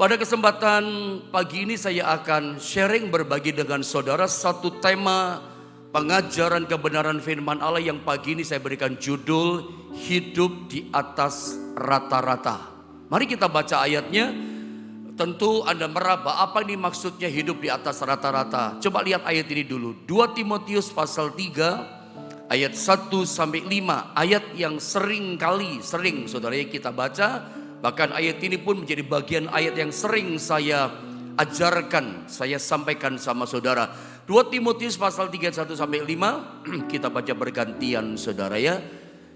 Pada kesempatan pagi ini saya akan sharing berbagi dengan saudara satu tema pengajaran kebenaran firman Allah yang pagi ini saya berikan judul hidup di atas rata-rata. Mari kita baca ayatnya. Tentu Anda meraba apa ini maksudnya hidup di atas rata-rata. Coba lihat ayat ini dulu. 2 Timotius pasal 3 ayat 1 sampai 5. Ayat yang sering saudara kita baca. Bahkan ayat ini pun menjadi bagian ayat yang sering saya ajarkan, saya sampaikan sama saudara. 2 Timotius pasal 3 1 sampai 5 kita baca bergantian saudara ya.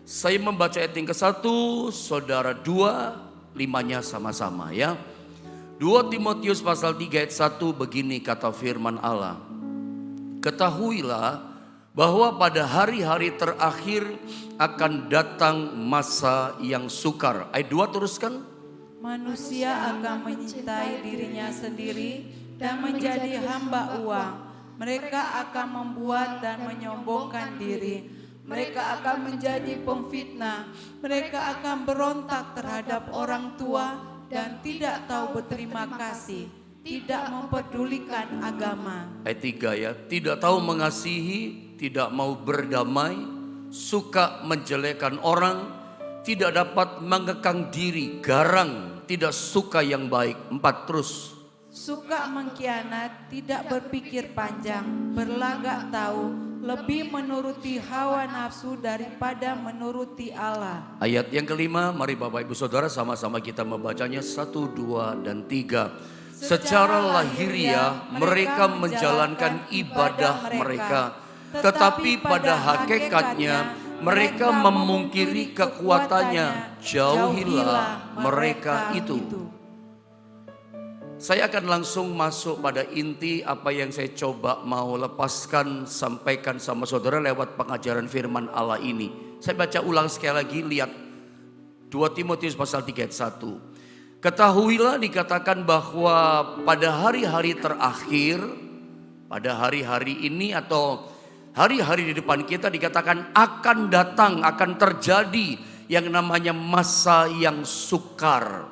Saya membaca ayat yang ke-1, saudara 2, 5-nya sama-sama ya. 2 Timotius pasal 3 ayat 1 begini kata firman Allah. Ketahuilah bahwa pada hari-hari terakhir akan datang masa yang sukar. Ayat 2 teruskan. Manusia akan mencintai dirinya sendiri dan menjadi hamba uang. Mereka akan membuat dan menyombongkan diri. Mereka akan menjadi pemfitnah. Mereka akan berontak terhadap orang tua dan tidak tahu berterima kasih. Tidak mempedulikan agama. Ayat 3 ya. Tidak tahu mengasihi, tidak mau berdamai, suka menjelekkan orang, tidak dapat mengekang diri, garang, tidak suka yang baik. 4 terus. Suka mengkhianat, tidak berpikir panjang, berlagak tahu, lebih menuruti hawa nafsu daripada menuruti Allah. Ayat yang kelima, mari Bapak Ibu Saudara sama-sama kita membacanya 1, 2, dan 3. Secara lahiriah mereka menjalankan ibadah mereka, tetapi pada hakikatnya mereka memungkiri kekuatannya. Jauhilah mereka itu. Saya akan langsung masuk pada inti apa yang saya coba mau lepaskan, sampaikan sama saudara lewat pengajaran firman Allah ini. Saya baca ulang sekali lagi, lihat 2 Timotius pasal 3 ayat 1. Ketahuilah dikatakan bahwa pada hari-hari terakhir, pada hari-hari ini atau hari-hari di depan kita dikatakan akan datang, akan terjadi yang namanya masa yang sukar.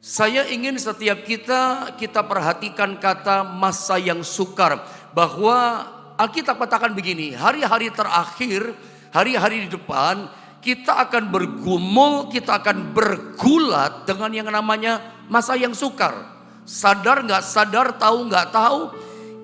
Saya ingin setiap kita perhatikan kata masa yang sukar. Bahwa Alkitab katakan begini, hari-hari terakhir, hari-hari di depan kita akan bergumul, kita akan bergulat dengan yang namanya masa yang sukar. Sadar nggak sadar, tahu nggak tahu,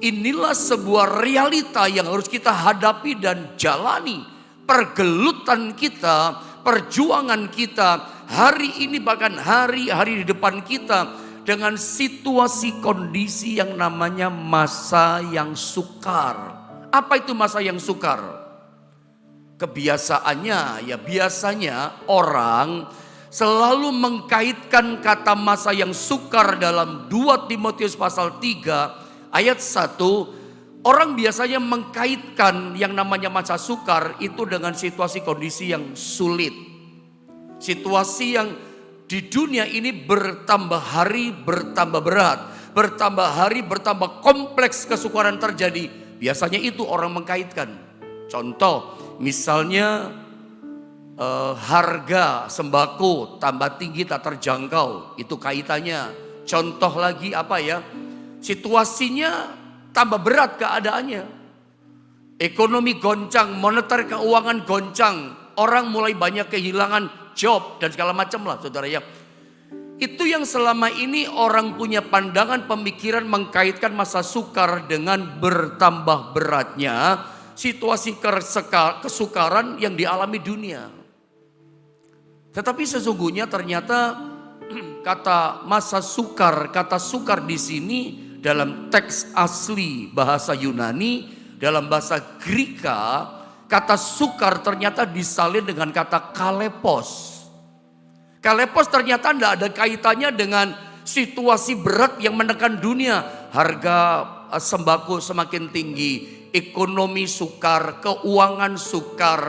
inilah sebuah realita yang harus kita hadapi dan jalani. Pergelutan kita, perjuangan kita, hari ini bahkan hari-hari di depan kita dengan situasi kondisi yang namanya masa yang sukar. Apa itu masa yang sukar? Kebiasaannya ya biasanya orang selalu mengkaitkan kata masa yang sukar dalam 2 Timotius pasal 3 ayat 1. Orang biasanya mengkaitkan yang namanya masa sukar itu dengan situasi kondisi yang sulit. Situasi yang di dunia ini bertambah hari bertambah berat. Bertambah hari bertambah kompleks kesukaran terjadi. Biasanya itu orang mengkaitkan. Contoh misalnya harga sembako tambah tinggi tak terjangkau. Itu kaitannya. Contoh lagi apa ya? Situasinya tambah berat keadaannya. Ekonomi goncang, moneter keuangan goncang. Orang mulai banyak kehilangan job dan segala macam lah saudara ya. Itu yang selama ini orang punya pandangan pemikiran mengkaitkan masa sukar dengan bertambah beratnya situasi kesukaran yang dialami dunia. Tetapi sesungguhnya ternyata kata masa sukar, kata sukar di sini dalam teks asli bahasa Yunani, dalam bahasa Greka, kata sukar ternyata disalin dengan kata kalepos. Kalepos ternyata tidak ada kaitannya dengan situasi berat yang menekan dunia. Harga sembako semakin tinggi, ekonomi sukar, keuangan sukar,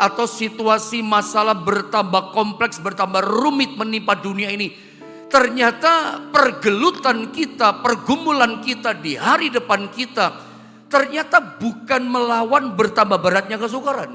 atau situasi masalah bertambah kompleks, bertambah rumit menimpa dunia ini. Ternyata pergelutan kita, pergumulan kita di hari depan kita ternyata bukan melawan bertambah beratnya kesukaran.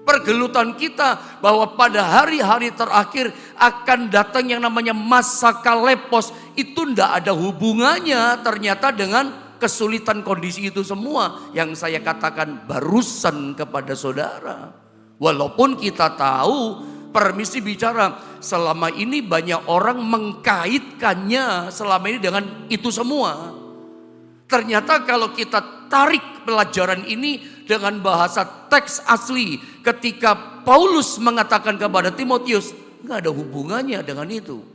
Pergelutan kita bahwa pada hari-hari terakhir akan datang yang namanya masa kalepos. Itu tidak ada hubungannya ternyata dengan kesulitan kondisi itu semua yang saya katakan barusan kepada saudara. Walaupun kita tahu, permisi bicara, selama ini banyak orang mengkaitkannya selama ini dengan itu semua. Ternyata kalau kita tarik pelajaran ini dengan bahasa teks asli, ketika Paulus mengatakan kepada Timotius, nggak ada hubungannya dengan itu.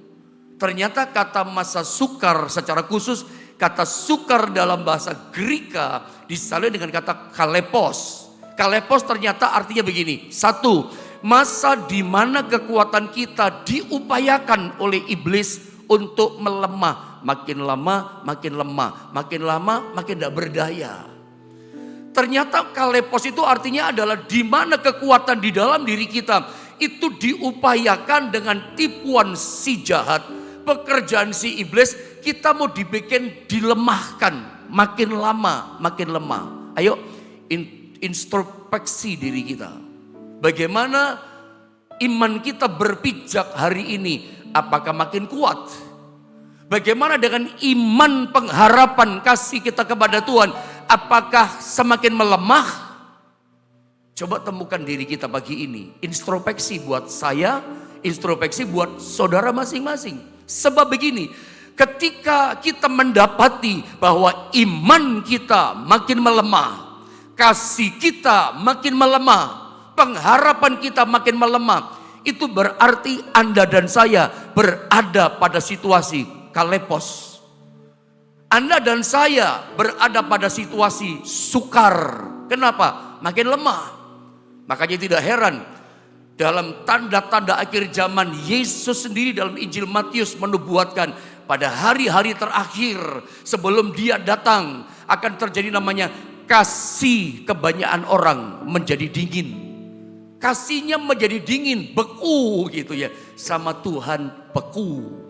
Ternyata kata masa sukar secara khusus, kata sukar dalam bahasa Greka disalin dengan kata kalepos. Kalepos ternyata artinya begini. Satu, masa di mana kekuatan kita diupayakan oleh iblis untuk melemah. Makin lama makin lemah, makin lama makin tidak berdaya. Ternyata kalepos itu artinya adalah di mana kekuatan di dalam diri kita itu diupayakan dengan tipuan si jahat, pekerjaan si iblis, kita mau dibikin dilemahkan, makin lama makin lemah. Ayo introspeksi diri kita. Bagaimana iman kita berpijak hari ini? Apakah makin kuat? Bagaimana dengan iman pengharapan kasih kita kepada Tuhan? Apakah semakin melemah? Coba temukan diri kita pagi ini. Introspeksi buat saya, introspeksi buat saudara masing-masing. Sebab begini, ketika kita mendapati bahwa iman kita makin melemah, kasih kita makin melemah, pengharapan kita makin melemah, itu berarti Anda dan saya berada pada situasi kalepos. Anda dan saya berada pada situasi sukar. Kenapa? Makin lemah. Makanya tidak heran dalam tanda-tanda akhir zaman, Yesus sendiri dalam Injil Matius menubuatkan pada hari-hari terakhir sebelum dia datang akan terjadi namanya kasih kebanyakan orang menjadi dingin. Kasihnya menjadi dingin, beku gitu ya. Sama Tuhan beku.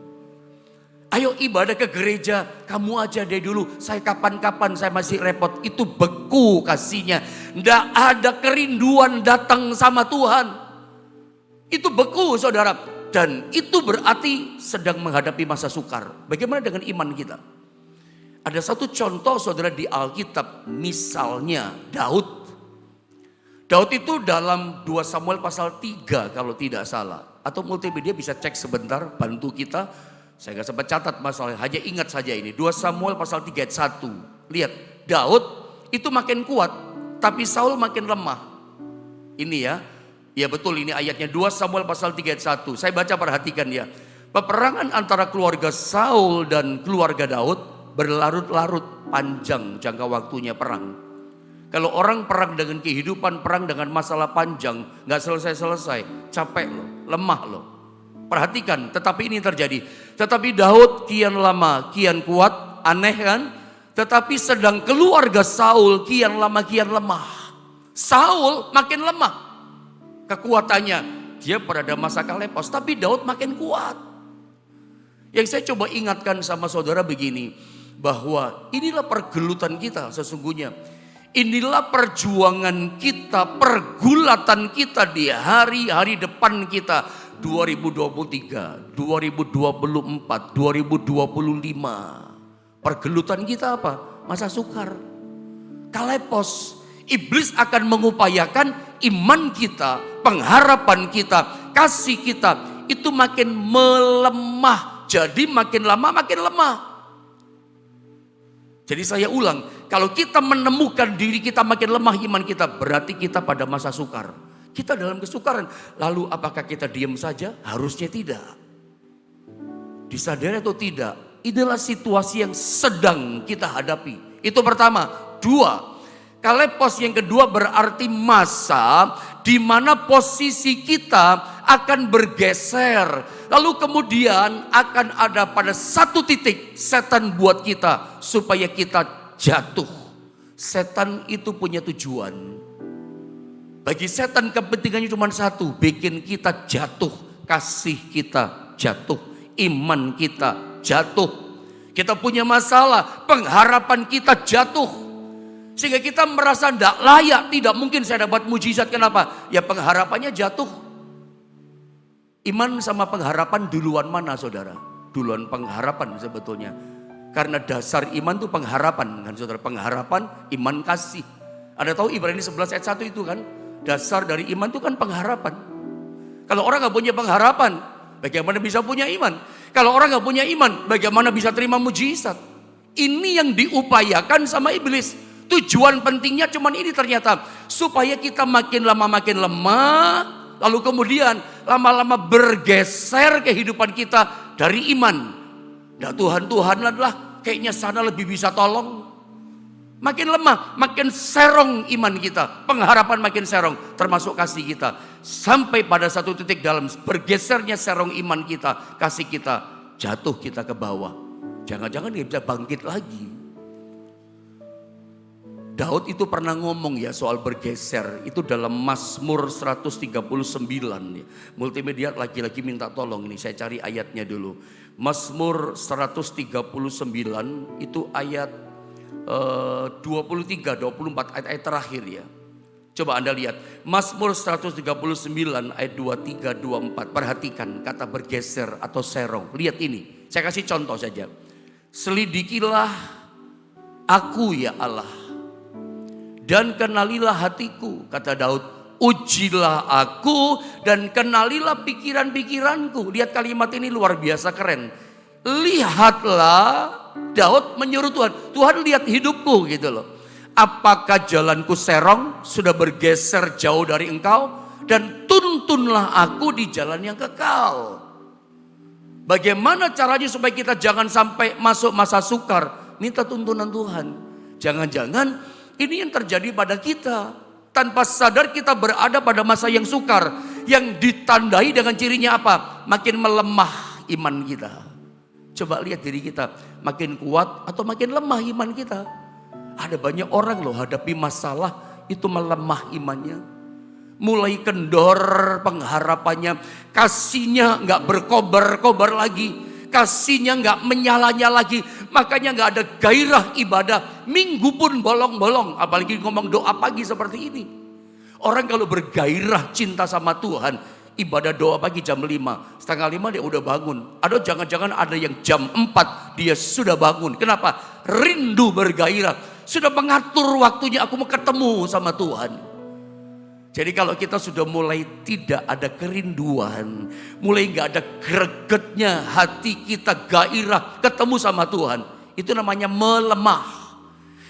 Ayo ibadah ke gereja, kamu aja deh dulu, saya kapan-kapan saya masih repot. Itu beku kasihnya. Nggak ada kerinduan datang sama Tuhan. Itu beku saudara. Dan itu berarti sedang menghadapi masa sukar. Bagaimana dengan iman kita? Ada satu contoh saudara di Alkitab, misalnya Daud. Daud itu dalam 2 Samuel pasal 3 kalau tidak salah. Atau multimedia bisa cek sebentar, bantu kita. Saya gak sempat catat masalah, hanya ingat saja ini. 2 Samuel pasal 3 ayat 1. Lihat, Daud itu makin kuat, tapi Saul makin lemah. Ini ya, ya betul ini ayatnya 2 Samuel pasal 3 ayat 1. Saya baca, perhatikan ya. Peperangan antara keluarga Saul dan keluarga Daud berlarut-larut panjang jangka waktunya perang. Kalau orang perang dengan kehidupan, perang dengan masalah panjang, gak selesai-selesai, capek loh, lemah loh. Perhatikan, tetapi ini terjadi. Tetapi Daud kian lama, kian kuat, aneh kan? Tetapi sedang keluarga Saul kian lama, kian lemah. Saul makin lemah kekuatannya. Dia berada masa kalepos, tapi Daud makin kuat. Yang saya coba ingatkan sama saudara begini, bahwa inilah pergelutan kita sesungguhnya. Inilah perjuangan kita, pergulatan kita di hari-hari depan kita. 2023, 2024, 2025. Pergelutan kita apa? Masa sukar. Kalepos. Iblis akan mengupayakan iman kita, pengharapan kita, kasih kita itu makin melemah. Jadi makin lama makin lemah. Jadi saya ulang, kalau kita menemukan diri kita makin lemah iman kita, berarti kita pada masa sukar. Kita dalam kesukaran. Lalu apakah kita diam saja? Harusnya tidak. Disadari atau tidak? Inilah situasi yang sedang kita hadapi. Itu pertama. 2. Kalepos yang kedua berarti masa di mana posisi kita akan bergeser. Lalu kemudian akan ada pada satu titik setan buat kita supaya kita jatuh. Setan itu punya tujuan. Bagi setan kepentingannya cuma satu, bikin kita jatuh, kasih kita jatuh, iman kita jatuh. Kita punya masalah, pengharapan kita jatuh. Sehingga kita merasa tidak layak, tidak mungkin saya dapat mujizat. Kenapa? Ya pengharapannya jatuh. Iman sama pengharapan duluan mana saudara? Duluan pengharapan sebetulnya. Karena dasar iman itu pengharapan kan saudara. Pengharapan, iman, kasih. Ada tahu Ibrani 11 ayat 1 itu kan? Dasar dari iman itu kan pengharapan. Kalau orang gak punya pengharapan, bagaimana bisa punya iman? Kalau orang gak punya iman, bagaimana bisa terima mujizat? Ini yang diupayakan sama iblis. Tujuan pentingnya cuman ini ternyata. Supaya kita makin lama makin lemah. Lalu kemudian lama-lama bergeser kehidupan kita dari iman. Nah Tuhan adalah kayaknya sana lebih bisa tolong. Makin lemah, makin serong iman kita. Pengharapan makin serong, termasuk kasih kita. Sampai pada satu titik dalam bergesernya serong iman kita, kasih kita, jatuh kita ke bawah. Jangan-jangan dia bisa bangkit lagi. Daud itu pernah ngomong ya soal bergeser. Itu dalam Mazmur 139. Multimedia lagi-lagi minta tolong ini, saya cari ayatnya dulu. Mazmur 139 itu ayat 23, 24 ayat terakhir ya. Coba Anda lihat. Mazmur 139 ayat 23, 24. Perhatikan kata bergeser atau serong. Lihat ini. Saya kasih contoh saja. Selidikilah aku ya Allah. Dan kenalilah hatiku, kata Daud. Ujilah aku dan kenalilah pikiran-pikiranku. Lihat kalimat ini luar biasa keren. Lihatlah, Daud menyuruh Tuhan. Tuhan lihat hidupku gitu loh. Apakah jalanku serong, sudah bergeser jauh dari engkau? Dan tuntunlah aku di jalan yang kekal. Bagaimana caranya supaya kita jangan sampai masuk masa sukar? Minta tuntunan Tuhan. Jangan-jangan ini yang terjadi pada kita. Tanpa sadar kita berada pada masa yang sukar. Yang ditandai dengan cirinya apa? Makin melemah iman kita. Coba lihat diri kita. Makin kuat atau makin lemah iman kita. Ada banyak orang loh hadapi masalah itu melemah imannya. Mulai kendor pengharapannya. Kasihnya gak berkobar-kobar lagi. Kasihnya gak menyala-nyala lagi. Makanya gak ada gairah ibadah. Minggu pun bolong-bolong. Apalagi ngomong doa pagi seperti ini. Orang kalau bergairah cinta sama Tuhan. Ibadah doa pagi jam 5. Setengah 5 dia udah bangun. Atau jangan-jangan ada yang jam 4 dia sudah bangun. Kenapa? Rindu bergairah. Sudah mengatur waktunya aku mau ketemu sama Tuhan. Jadi kalau kita sudah mulai tidak ada kerinduan, mulai gak ada gregetnya hati kita gairah ketemu sama Tuhan, itu namanya melemah.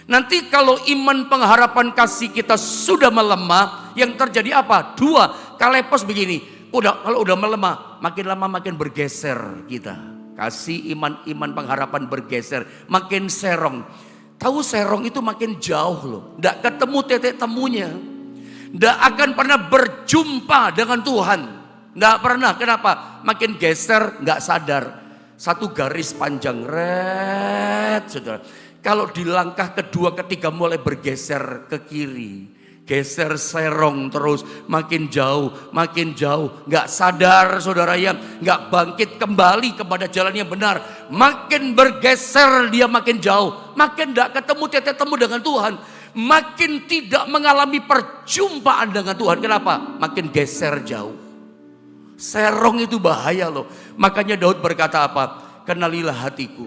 Nanti kalau iman pengharapan kasih kita sudah melemah, yang terjadi apa? Dua, kalepos begini, kalau udah melemah, makin lama makin bergeser kita. Kasih iman pengharapan bergeser, makin serong. Tahu serong itu makin jauh loh, gak ketemu titik temunya. Tidak akan pernah berjumpa dengan Tuhan. Tidak pernah. Kenapa? Makin geser nggak sadar. Satu garis panjang. Saudara. Kalau di langkah kedua ketiga mulai bergeser ke kiri. Geser serong terus. Makin jauh. Nggak sadar saudara ya. Nggak bangkit kembali kepada jalan yang benar. Makin bergeser dia makin jauh. Makin nggak ketemu titik temu dengan Tuhan. Makin tidak mengalami perjumpaan dengan Tuhan. Kenapa? Makin geser jauh. Serong itu bahaya loh. Makanya Daud berkata apa? Kenalilah hatiku.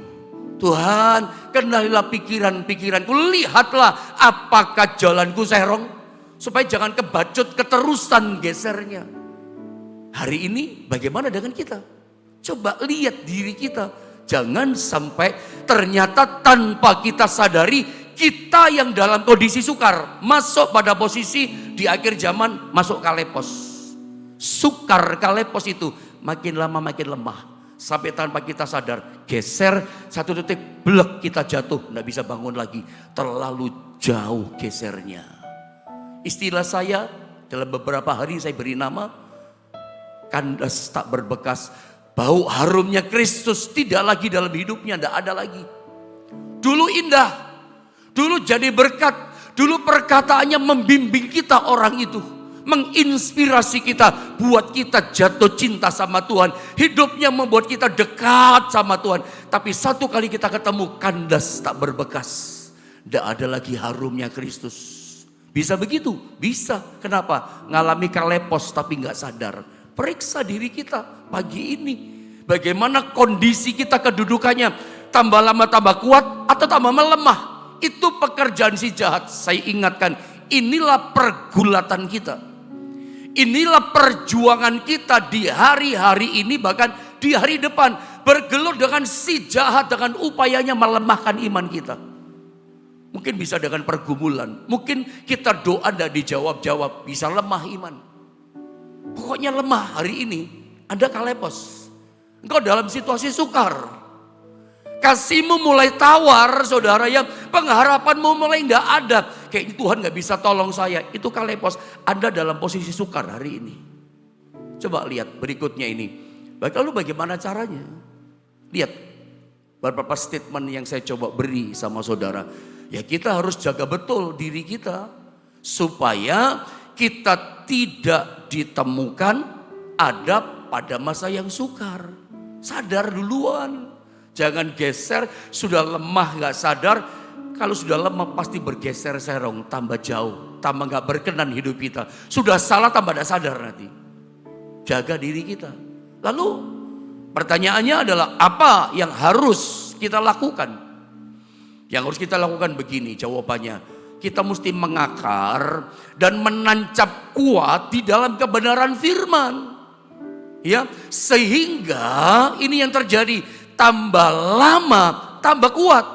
Tuhan, kenalilah pikiran-pikiranku. Lihatlah apakah jalanku serong. Supaya jangan kebacut keterusan gesernya. Hari ini bagaimana dengan kita? Coba lihat diri kita. Jangan sampai ternyata tanpa kita sadari kita yang dalam kondisi sukar masuk pada posisi di akhir zaman masuk kalepos. Sukar kalepos itu makin lama makin lemah. Sampai tanpa kita sadar geser satu detik blek kita jatuh. Tidak bisa bangun lagi. Terlalu jauh gesernya. Istilah saya dalam beberapa hari saya beri nama kandas tak berbekas. Bau harumnya Kristus tidak lagi dalam hidupnya. Tidak ada lagi. Dulu indah. Dulu jadi berkat, dulu perkataannya membimbing kita orang itu. Menginspirasi kita, buat kita jatuh cinta sama Tuhan. Hidupnya membuat kita dekat sama Tuhan. Tapi satu kali kita ketemu kandas tak berbekas. Tidak ada lagi harumnya Kristus. Bisa begitu? Bisa. Kenapa? Ngalami kalepos tapi nggak sadar. Periksa diri kita pagi ini. Bagaimana kondisi kita, kedudukannya. Tambah lama tambah kuat atau tambah melemah. Itu pekerjaan si jahat. Saya ingatkan, inilah pergulatan kita. Inilah perjuangan kita di hari-hari ini, bahkan di hari depan. Bergelut dengan si jahat, dengan upayanya melemahkan iman kita. Mungkin bisa dengan pergumulan. Mungkin kita doa tidak dijawab-jawab. Bisa lemah iman. Pokoknya lemah hari ini. Anda kalepos. Engkau dalam situasi sukar. Kasihmu mulai tawar, saudara, yang pengharapanmu mulai tidak ada. Kayaknya Tuhan gak bisa tolong saya. Itu kalepos. Anda dalam posisi sukar hari ini. Coba lihat berikutnya ini. Lalu bagaimana caranya? Lihat beberapa statement yang saya coba beri sama saudara. Ya kita harus jaga betul diri kita. Supaya kita tidak ditemukan ada pada masa yang sukar. Sadar duluan. Jangan geser, sudah lemah gak sadar. Kalau sudah lemah pasti bergeser serong, tambah jauh, tambah gak berkenan hidup kita. Sudah salah tambah gak sadar nanti. Jaga diri kita. Lalu pertanyaannya adalah apa yang harus kita lakukan? Yang harus kita lakukan begini jawabannya. Kita mesti mengakar dan menancap kuat di dalam kebenaran firman. Ya, sehingga ini yang terjadi. Tambah lama, tambah kuat.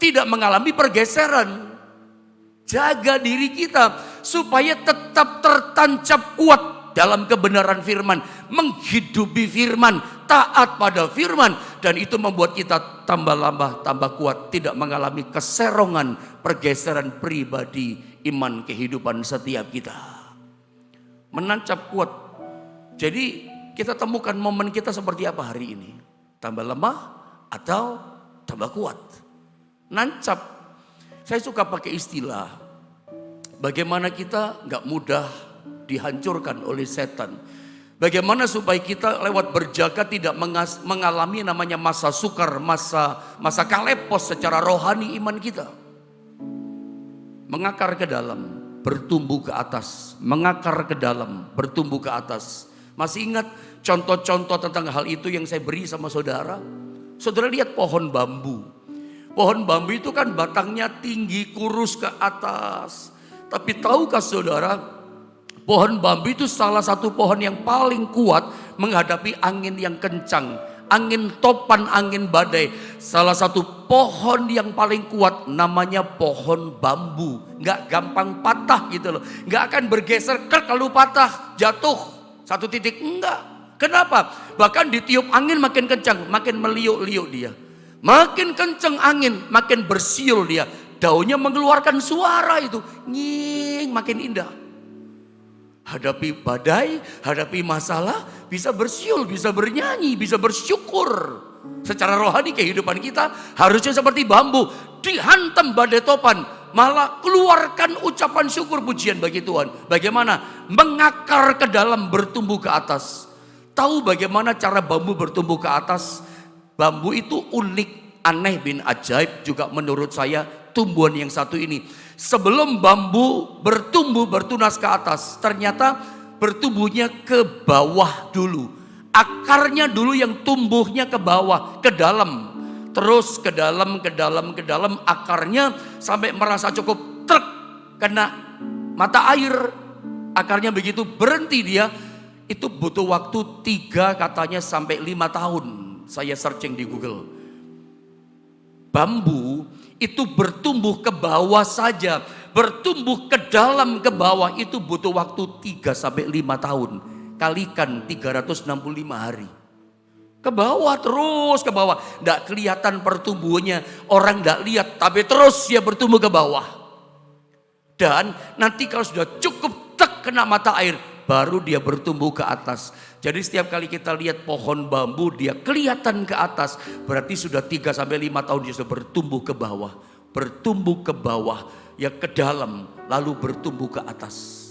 Tidak mengalami pergeseran. Jaga diri kita supaya tetap tertancap kuat dalam kebenaran firman. Menghidupi firman, taat pada firman. Dan itu membuat kita tambah lama, tambah kuat. Tidak mengalami keserongan, pergeseran pribadi, iman, kehidupan setiap kita. Menancap kuat. Jadi kita temukan momen kita seperti apa hari ini. Tambah lemah atau tambah kuat. Nancap. Saya suka pakai istilah. Bagaimana kita gak mudah dihancurkan oleh setan. Bagaimana supaya kita lewat berjaga tidak mengalami namanya masa sukar, masa kalepos secara rohani iman kita. Mengakar ke dalam, bertumbuh ke atas. Mengakar ke dalam, bertumbuh ke atas. Masih ingat contoh-contoh tentang hal itu yang saya beri sama saudara? Saudara lihat pohon bambu. Pohon bambu itu kan batangnya tinggi, kurus ke atas. Tapi tahukah saudara, pohon bambu itu salah satu pohon yang paling kuat menghadapi angin yang kencang. Angin topan, angin badai. Salah satu pohon yang paling kuat namanya pohon bambu. Nggak gampang patah gitu loh. Nggak akan bergeser kalau patah, jatuh. Satu titik, enggak. Kenapa? Bahkan ditiup angin makin kencang, makin meliuk-liuk dia. Makin kencang angin, makin bersiul dia. Daunnya mengeluarkan suara itu. Nying, makin indah. Hadapi badai, hadapi masalah, bisa bersiul, bisa bernyanyi, bisa bersyukur. Secara rohani kehidupan kita harusnya seperti bambu. Dihantam badai topan, malah keluarkan ucapan syukur pujian bagi Tuhan. Bagaimana? Mengakar ke dalam, bertumbuh ke atas. Tahu bagaimana cara bambu bertumbuh ke atas? Bambu itu unik, aneh bin ajaib juga menurut saya tumbuhan yang satu ini. Sebelum bambu bertumbuh bertunas ke atas, ternyata bertumbuhnya ke bawah dulu. Akarnya dulu yang tumbuhnya ke bawah, ke dalam. Terus ke dalam, ke dalam, ke dalam, akarnya sampai merasa cukup truk kena mata air. Akarnya begitu berhenti dia, itu butuh waktu 3 katanya sampai 5 tahun. Saya searching di Google. Bambu itu bertumbuh ke bawah saja, bertumbuh ke dalam ke bawah itu butuh waktu 3 sampai 5 tahun. Kalikan 365 hari. Ke bawah terus ke bawah. Tidak kelihatan pertumbuhannya. Orang tidak lihat. Tapi terus dia bertumbuh ke bawah. Dan nanti kalau sudah cukup kena mata air. Baru dia bertumbuh ke atas. Jadi setiap kali kita lihat pohon bambu. Dia kelihatan ke atas. Berarti sudah 3 sampai 5 tahun dia sudah bertumbuh ke bawah. Bertumbuh ke bawah. Ya ke dalam. Lalu bertumbuh ke atas.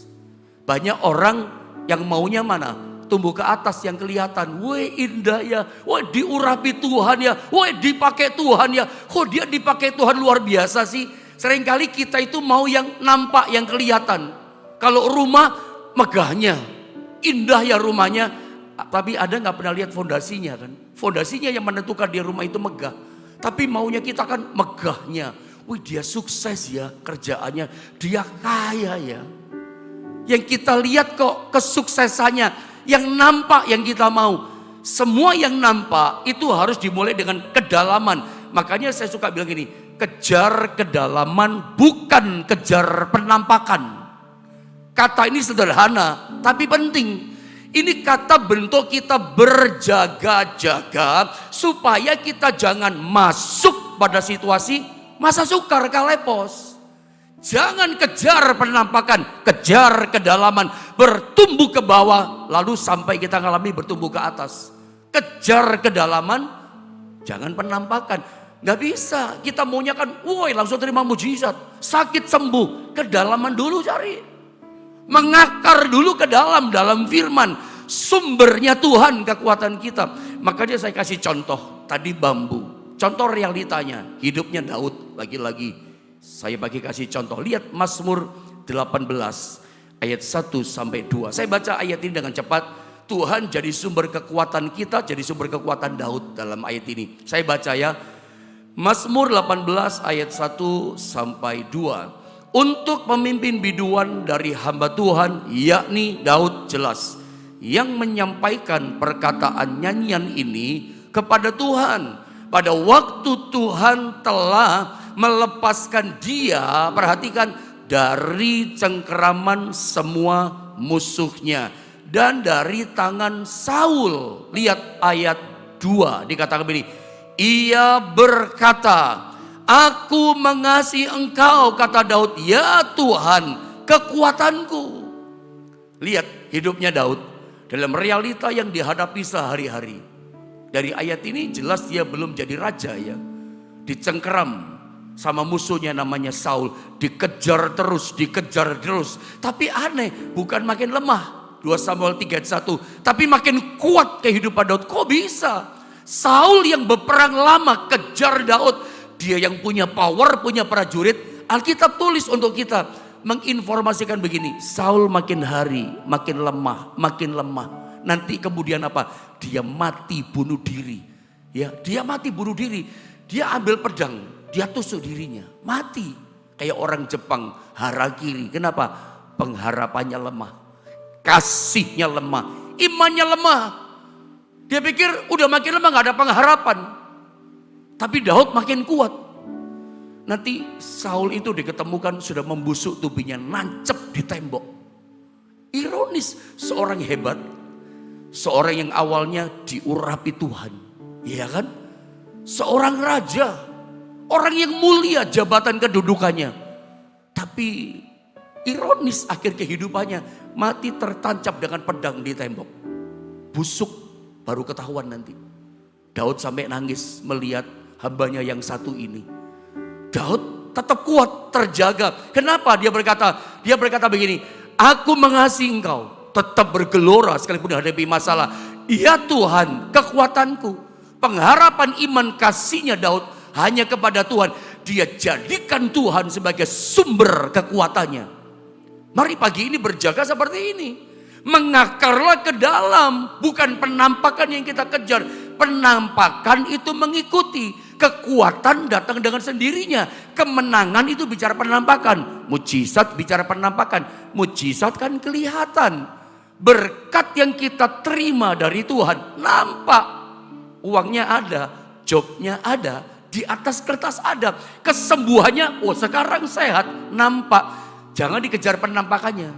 Banyak orang yang maunya mana? Tumbuh ke atas yang kelihatan. Woi indah ya. Woi diurapi Tuhan ya. Woi dipakai Tuhan ya. Kok dia dipakai Tuhan luar biasa sih. Seringkali kita itu mau yang nampak, yang kelihatan. Kalau rumah megahnya, indah ya rumahnya. Tapi ada nggak pernah lihat fondasinya kan? Fondasinya yang menentukan dia rumah itu megah. Tapi maunya kita kan megahnya. Wih, dia sukses ya kerjaannya, dia kaya ya. Yang kita lihat kok kesuksesannya, yang nampak yang kita mau. Semua yang nampak itu harus dimulai dengan kedalaman. Makanya saya suka bilang gini, kejar kedalaman bukan kejar penampakan. Kata ini sederhana tapi penting. Ini kata bentuk kita berjaga-jaga supaya kita jangan masuk pada situasi masa sukar kalepos. Jangan kejar penampakan, kejar kedalaman, bertumbuh ke bawah lalu sampai kita ngalami bertumbuh ke atas. Kejar kedalaman, jangan penampakan. Gak bisa, kita maunya kan, woi langsung terima mujizat, sakit sembuh, kedalaman dulu cari. Mengakar dulu ke dalam firman, sumbernya Tuhan kekuatan kita. Makanya saya kasih contoh, tadi bambu, contoh realitanya, hidupnya Daud, lagi-lagi saya bagi kasih contoh. Lihat Mazmur 18 ayat 1 sampai 2. Saya baca ayat ini dengan cepat. Tuhan jadi sumber kekuatan kita, jadi sumber kekuatan Daud dalam ayat ini. Saya baca ya. Mazmur 18 ayat 1 sampai 2. Untuk pemimpin biduan dari hamba Tuhan, yakni Daud jelas, yang menyampaikan perkataan nyanyian ini kepada Tuhan. Pada waktu Tuhan telah melepaskan dia, perhatikan, dari cengkeraman semua musuhnya. Dan dari tangan Saul. Lihat ayat 2 dikatakan begini. Ia berkata, aku mengasihi engkau, kata Daud, ya Tuhan kekuatanku. Lihat hidupnya Daud dalam realita yang dihadapi sehari-hari. Dari ayat ini jelas dia belum jadi raja ya. Dicengkeram sama musuhnya namanya Saul. Dikejar terus. Tapi aneh, bukan makin lemah. 2 Samuel 3 ayat 1. Tapi makin kuat kehidupan Daud. Kok bisa? Saul yang berperang lama kejar Daud. Dia yang punya power, punya prajurit. Alkitab tulis untuk kita menginformasikan begini. Saul makin hari makin lemah. Nanti kemudian apa? Dia mati bunuh diri. Ya, dia mati bunuh diri. Dia ambil pedang, dia tusuk dirinya. Mati. Kayak orang Jepang, harakiri. Kenapa? Pengharapannya lemah. Kasihnya lemah. Imannya lemah. Dia pikir udah makin lemah gak ada pengharapan. Tapi Daud makin kuat. Nanti Saul itu diketemukan sudah membusuk tubuhnya, nancep di tembok. Ironis, seorang hebat, seorang yang awalnya diurapi Tuhan, ya kan? Seorang raja, orang yang mulia jabatan kedudukannya. Tapi ironis akhir kehidupannya mati tertancap dengan pedang di tembok. Busuk baru ketahuan nanti. Daud sampai nangis melihat hambanya yang satu ini. Daud tetap kuat, terjaga. Kenapa dia berkata? Dia berkata begini, aku mengasihi engkau, tetap bergelora sekalipun hadapi masalah. Ya Tuhan, kekuatanku. Pengharapan iman kasihnya Daud hanya kepada Tuhan. Dia jadikan Tuhan sebagai sumber kekuatannya. Mari pagi ini berjaga seperti ini. Mengakarlah ke dalam, bukan penampakan yang kita kejar. Penampakan itu mengikuti. Kekuatan datang dengan sendirinya. Kemenangan itu bicara penampakan. Mujizat bicara penampakan. Mujizat kan kelihatan. Berkat yang kita terima dari Tuhan nampak. Uangnya ada, jobnya ada, di atas kertas ada. Kesembuhannya, oh sekarang sehat, nampak. Jangan dikejar penampakannya.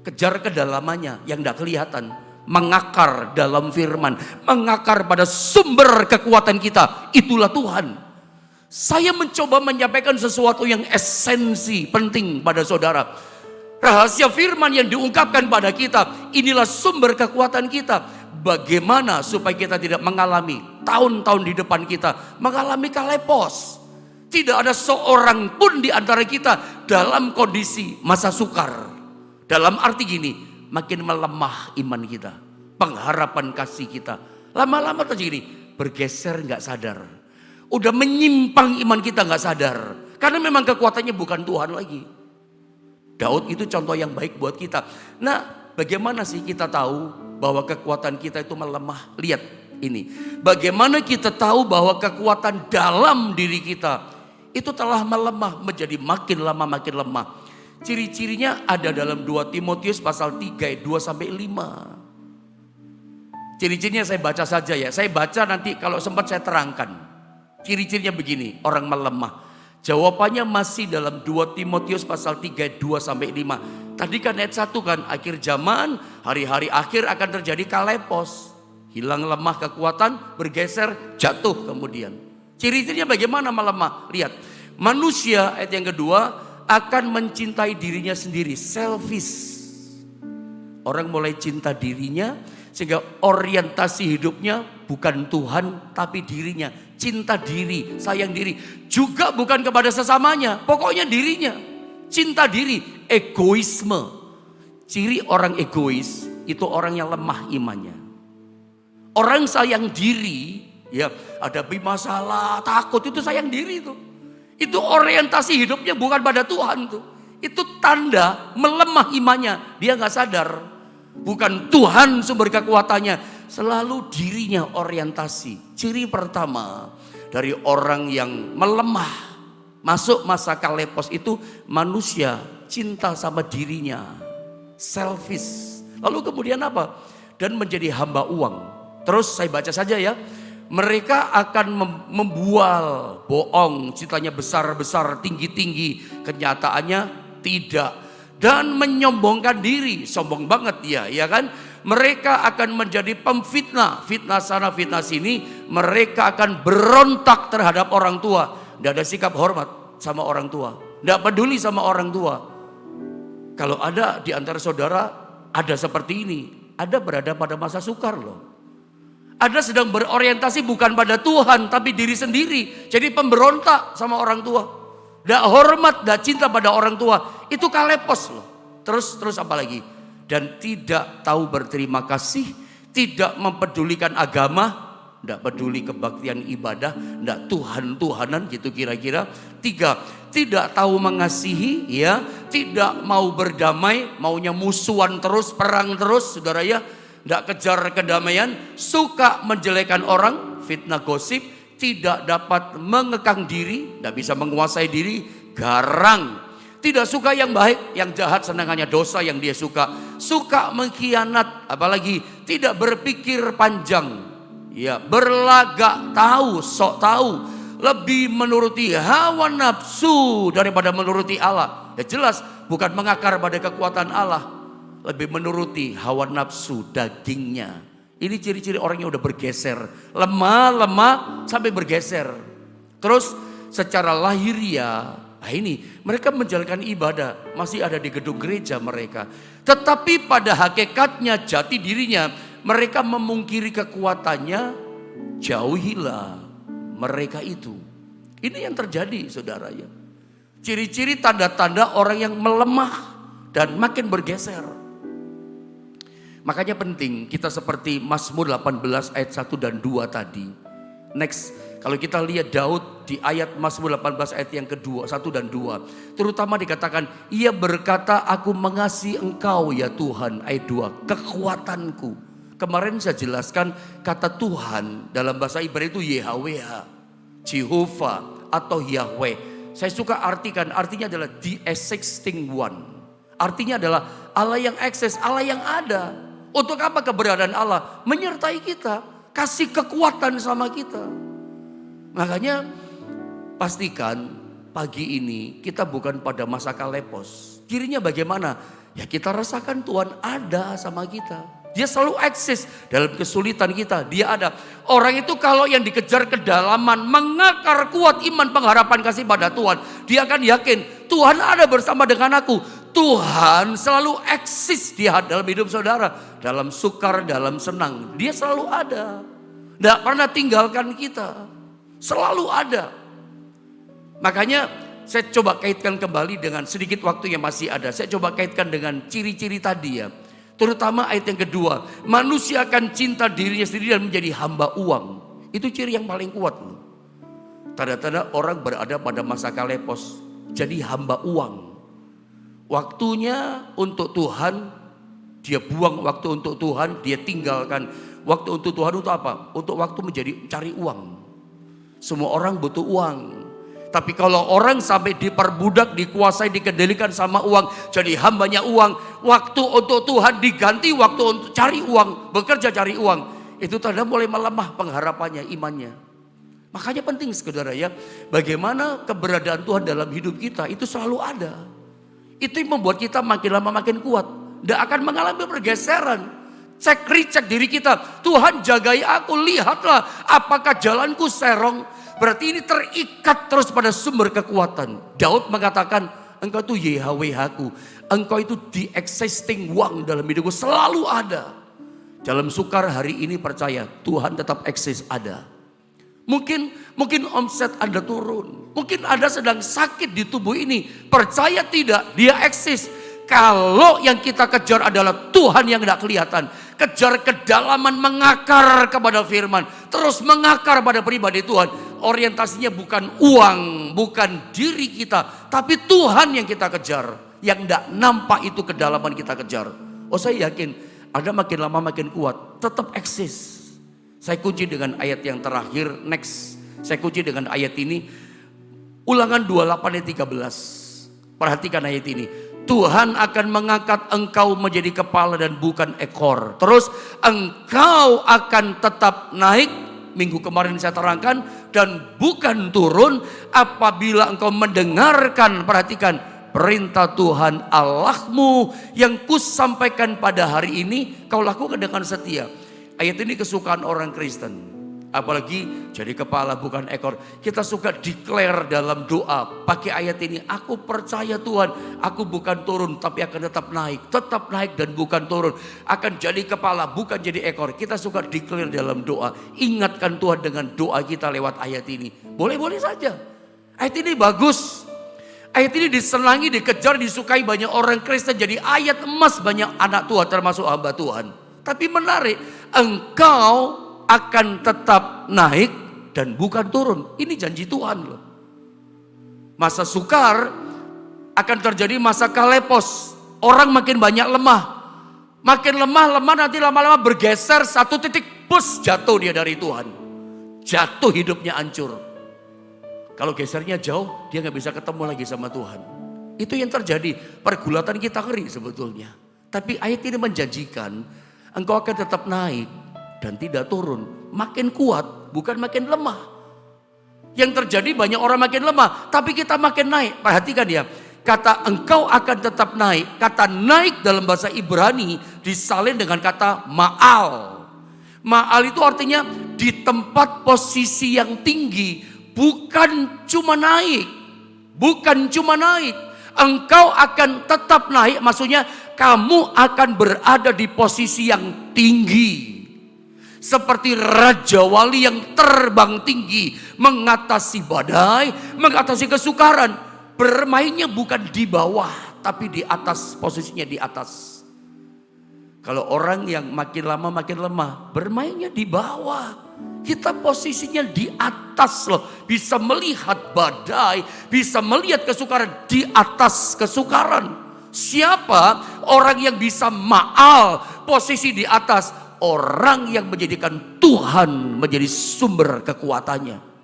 Kejar kedalamannya yang tidak kelihatan. Mengakar dalam firman, mengakar pada sumber kekuatan kita, itulah Tuhan. Saya mencoba menyampaikan sesuatu yang esensi penting pada saudara. Rahasia firman yang diungkapkan pada kita, inilah sumber kekuatan kita. Bagaimana supaya kita tidak mengalami tahun-tahun di depan kita mengalami kalepos. Tidak ada seorang pun di antara kita dalam kondisi masa sukar. Dalam arti gini, makin melemah iman kita, pengharapan kasih kita. Lama-lama terjadi bergeser nggak sadar. Udah menyimpang iman kita nggak sadar. Karena memang kekuatannya bukan Tuhan lagi. Daud itu contoh yang baik buat kita. Nah, bagaimana sih kita tahu bahwa kekuatan kita itu melemah? Lihat ini. Bagaimana kita tahu bahwa kekuatan dalam diri kita itu telah melemah, menjadi makin lama makin lemah. Ciri-cirinya ada dalam 2 Timotius pasal 3 ayat 2 sampai 5. Ciri-cirinya saya baca saja ya. Saya baca nanti kalau sempat saya terangkan. Ciri-cirinya begini, orang melemah. Jawabannya masih dalam 2 Timotius pasal 3 ayat 2 sampai 5. Tadi kan ayat 1 kan, akhir zaman, hari-hari akhir akan terjadi kalepos. Hilang lemah kekuatan, bergeser, jatuh kemudian. Ciri-cirinya bagaimana melemah? Lihat, manusia ayat yang kedua akan mencintai dirinya sendiri, selfish. Orang mulai cinta dirinya sehingga orientasi hidupnya bukan Tuhan tapi dirinya. Cinta diri, sayang diri. Juga bukan kepada sesamanya, pokoknya dirinya. Cinta diri, egoisme. Ciri orang egois itu orang yang lemah imannya. Orang sayang diri, ya hadapi masalah, takut, itu sayang diri itu. Itu orientasi hidupnya bukan pada Tuhan tuh. Itu tanda melemah imannya. Dia nggak sadar. Bukan Tuhan sumber kekuatannya, selalu dirinya orientasi. Ciri pertama dari orang yang melemah, masuk masa kalepos itu manusia cinta sama dirinya, selfish. Lalu kemudian apa? Dan menjadi hamba uang. Terus saya baca saja ya. Mereka akan membual bohong, cintanya besar-besar, tinggi-tinggi, kenyataannya tidak. Dan menyombongkan diri, sombong banget dia, ya kan? Mereka akan menjadi pemfitnah, fitnah sana, fitnah sini. Mereka akan berontak terhadap orang tua. Tidak ada sikap hormat sama orang tua, tidak peduli sama orang tua. Kalau ada di antara saudara, ada seperti ini, ada berada pada masa sukar loh. Ada sedang berorientasi bukan pada Tuhan, tapi diri sendiri. Jadi pemberontak sama orang tua. Tidak hormat, tidak cinta pada orang tua. Itu kalepos loh. Terus apa lagi? Dan tidak tahu berterima kasih. Tidak mempedulikan agama. Tidak peduli kebaktian ibadah. Tidak Tuhan-Tuhanan gitu kira-kira. 3, tidak tahu mengasihi. Ya, tidak mau berdamai. Maunya musuhan terus, perang terus saudara ya. Tidak kejar kedamaian. Suka menjelekan orang. Fitnah gosip. Tidak dapat mengekang diri, tidak bisa menguasai diri, garang. Tidak suka yang baik, yang jahat senangannya dosa yang dia suka. Suka mengkhianat, apalagi tidak berpikir panjang. Ya, berlagak tahu, sok tahu. Lebih menuruti hawa nafsu daripada menuruti Allah. Ya jelas, bukan mengakar pada kekuatan Allah. Lebih menuruti hawa nafsu dagingnya. Ini ciri-ciri orang yang udah bergeser. Lemah sampai bergeser. Terus secara lahiriah, nah ini mereka menjalankan ibadah. Masih ada di gedung gereja mereka. Tetapi pada hakikatnya jati dirinya mereka memungkiri kekuatannya. Jauhilah mereka itu. Ini yang terjadi saudara ya. Ciri-ciri tanda-tanda orang yang melemah dan makin bergeser. Makanya penting kita seperti Mazmur 18 ayat 1 dan 2 tadi. Next, kalau kita lihat Daud di ayat Mazmur 18 ayat yang kedua, 1 dan 2. Terutama dikatakan, ia berkata aku mengasihi engkau ya Tuhan, ayat 2, kekuatanku. Kemarin saya jelaskan kata Tuhan dalam bahasa Ibrani itu Yahweh, Jehovah atau Yahweh. Saya suka artikan, artinya adalah the existing one. Artinya adalah Allah yang eksis, Allah yang ada. Untuk apa keberadaan Allah? Menyertai kita, kasih kekuatan sama kita. Makanya pastikan pagi ini kita bukan pada masa kalepos. Cirinya bagaimana? Ya kita rasakan Tuhan ada sama kita. Dia selalu eksis dalam kesulitan kita. Dia ada. Orang itu kalau yang dikejar kedalaman, mengakar kuat iman pengharapan kasih pada Tuhan. Dia akan yakin Tuhan ada bersama dengan aku. Tuhan selalu eksis di dalam hidup saudara. Dalam sukar, dalam senang. Dia selalu ada. Tidak pernah tinggalkan kita. Selalu ada. Makanya saya coba kaitkan kembali dengan sedikit waktu yang masih ada. Saya coba kaitkan dengan ciri-ciri tadi ya. Terutama ayat yang kedua. Manusia akan cinta dirinya sendiri dan menjadi hamba uang. Itu ciri yang paling kuat loh. Tanda-tanda orang berada pada masa kalepos, jadi hamba uang. Waktunya untuk Tuhan, dia buang waktu untuk Tuhan, dia tinggalkan waktu untuk Tuhan. Untuk apa? Untuk waktu menjadi cari uang. Semua orang butuh uang. Tapi kalau orang sampai diperbudak, dikuasai, dikendalikan sama uang, jadi hambanya uang, waktu untuk Tuhan diganti waktu untuk cari uang, bekerja cari uang, itu tanda mulai melemah pengharapannya, imannya. Makanya penting saudara ya, bagaimana keberadaan Tuhan dalam hidup kita itu selalu ada. Itu yang membuat kita makin lama makin kuat. Tidak akan mengalami pergeseran. Recheck diri kita. Tuhan jagai aku, lihatlah apakah jalanku serong. Berarti ini terikat terus pada sumber kekuatan. Daud mengatakan, engkau itu YHWH-ku. Engkau itu the existing one dalam hidupku, selalu ada. Dalam sukar hari ini percaya, Tuhan tetap eksis ada. Mungkin omset Anda turun. Mungkin Anda sedang sakit di tubuh ini. Percaya tidak, dia eksis. Kalau yang kita kejar adalah Tuhan yang tidak kelihatan. Kejar kedalaman, mengakar kepada firman. Terus mengakar pada pribadi Tuhan. Orientasinya bukan uang, bukan diri kita. Tapi Tuhan yang kita kejar. Yang tidak nampak itu kedalaman kita kejar. Oh, saya yakin Anda makin lama makin kuat. Tetap eksis. Saya kunci dengan ayat yang terakhir, next. Saya kunci dengan ayat ini. Ulangan 28 ayat 13. Perhatikan ayat ini. Tuhan akan mengangkat engkau menjadi kepala dan bukan ekor. Terus engkau akan tetap naik. Minggu kemarin saya terangkan. Dan bukan turun apabila engkau mendengarkan, perhatikan, perintah Tuhan Allahmu yang kusampaikan pada hari ini. Kau lakukan dengan setia. Ayat ini kesukaan orang Kristen. Apalagi jadi kepala bukan ekor. Kita suka declare dalam doa. Pakai ayat ini. Aku percaya Tuhan. Aku bukan turun tapi akan tetap naik. Tetap naik dan bukan turun. Akan jadi kepala bukan jadi ekor. Kita suka declare dalam doa. Ingatkan Tuhan dengan doa kita lewat ayat ini. Boleh-boleh saja. Ayat ini bagus. Ayat ini disenangi, dikejar, disukai banyak orang Kristen. Jadi ayat emas banyak anak Tuhan termasuk hamba Tuhan. Tapi menarik, engkau akan tetap naik dan bukan turun. Ini janji Tuhan loh. Masa sukar akan terjadi masa kalepos. Orang makin banyak lemah. Makin lemah nanti lama-lama bergeser satu titik, bus jatuh dia dari Tuhan. Jatuh hidupnya hancur. Kalau gesernya jauh, dia gak bisa ketemu lagi sama Tuhan. Itu yang terjadi, pergulatan kita ngeri sebetulnya. Tapi ayat ini menjanjikan, engkau akan tetap naik dan tidak turun. Makin kuat, bukan makin lemah. Yang terjadi banyak orang makin lemah, tapi kita makin naik. Perhatikan ya, kata engkau akan tetap naik. Kata naik dalam bahasa Ibrani disalin dengan kata ma'al. Ma'al itu artinya di tempat posisi yang tinggi. Bukan cuma naik. Bukan cuma naik. Engkau akan tetap naik, maksudnya kamu akan berada di posisi yang tinggi. Seperti Raja Wali yang terbang tinggi, mengatasi badai, mengatasi kesukaran. Bermainnya bukan di bawah, tapi di atas, posisinya di atas. Kalau orang yang makin lama makin lemah, bermainnya di bawah. Kita posisinya di atas loh. Bisa melihat badai, bisa melihat kesukaran di atas kesukaran. Siapa orang yang bisa ma'al posisi di atas? Orang yang menjadikan Tuhan menjadi sumber kekuatannya.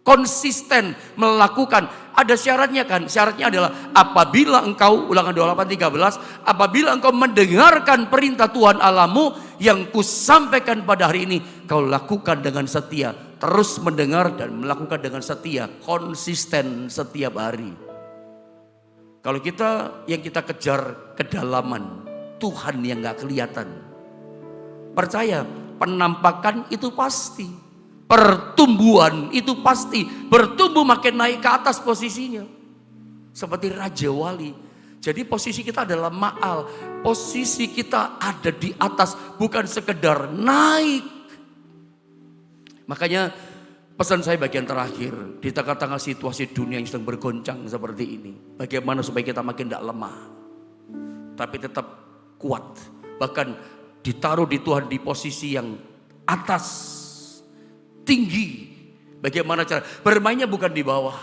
Konsisten melakukan, ada syaratnya kan? Syaratnya adalah apabila engkau, ulangan 28:13, apabila engkau mendengarkan perintah Tuhan Allahmu yang kusampaikan pada hari ini, kau lakukan dengan setia. Terus mendengar dan melakukan dengan setia, konsisten setiap hari. Kalau yang kita kejar kedalaman, Tuhan yang gak kelihatan. Percaya, penampakan itu pasti. Pertumbuhan itu pasti. Bertumbuh makin naik ke atas posisinya. Seperti Raja Wali. Jadi posisi kita adalah ma'al. Posisi kita ada di atas. Bukan sekedar naik. Makanya pesan saya bagian terakhir. Di tengah-tengah situasi dunia yang sedang bergoncang seperti ini. Bagaimana supaya kita makin tidak lemah. Tapi tetap kuat. Bahkan ditaruh di Tuhan di posisi yang atas. Tinggi, Bagaimana cara? Bermainnya bukan di bawah.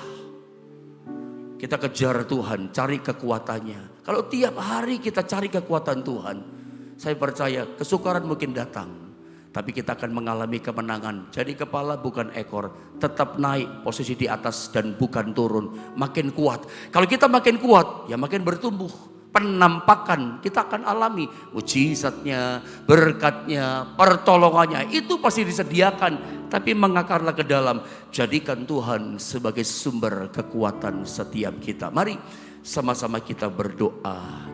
Kita kejar Tuhan, cari kekuatannya. Kalau tiap hari kita cari kekuatan Tuhan, saya percaya kesukaran mungkin datang, tapi kita akan mengalami kemenangan. Jadi kepala bukan ekor, tetap naik posisi di atas dan bukan turun. Makin kuat. Kalau kita makin kuat, ya makin bertumbuh. Penampakan kita akan alami mujizatnya, berkatnya, pertolongannya. Itu pasti disediakan, tapi mengakarlah ke dalam. Jadikan Tuhan sebagai sumber kekuatan setiap kita. Mari sama-sama kita berdoa.